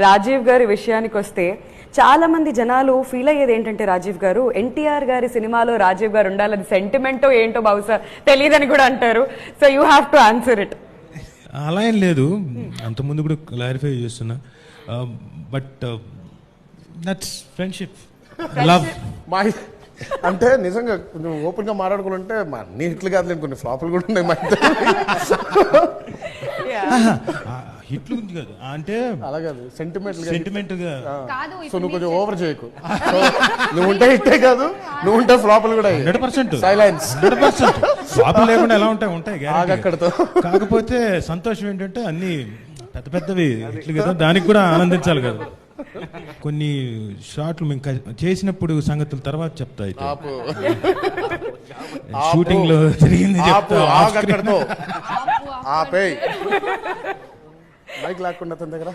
రాజీవ్ గారి విషయానికి వస్తే చాలా మంది జనాలు ఫీల్ అయ్యేది ఏంటంటే రాజీవ్ గారు ఎన్టీఆర్ గారి సినిమాలో రాజీవ్ గారు ఉండాలి, అది సెంటిమెంటో ఏంటో బహుశా తెలియదని కూడా అంటారు. So you have to answer it. అలా ఏం లేదు, అంతకుముందు కూడా క్లారిఫై చేస్తున్నా. But that's friendship, love. అంటే నిజంగా కొంచెం ఓపెన్ గా మాట్లాడుకుంటే అన్ని హిట్లు కాదు, కొన్ని ఫ్లాపులు కూడా ఉన్నాయి మా హిట్లు కాదు అంటే అలా కాదు, సెంటిమెంట్ గా. సో నువ్వు కొంచెం ఓవర్ చేయకు. నువ్వు ఉంటే హిట్టే కాదు, నువ్వు ఉంటే ఫ్లాపులు కూడా 100%. సైలెన్స్. 100% ఫ్లాపులు లేకుండా ఎలా ఉంటాయి అక్కడతో. కాకపోతే సంతోషం ఏంటంటే అన్ని పెద్ద పెద్దవి హిట్లు కదా, దానికి కూడా ఆనందించాలి కదా. కొన్ని షాట్లు మేము చేసినప్పుడు సంగతుల తర్వాత చెప్తా. అయితే షూటింగ్ లో జరిగింది మైక్ లాక్కుండా తన దగ్గర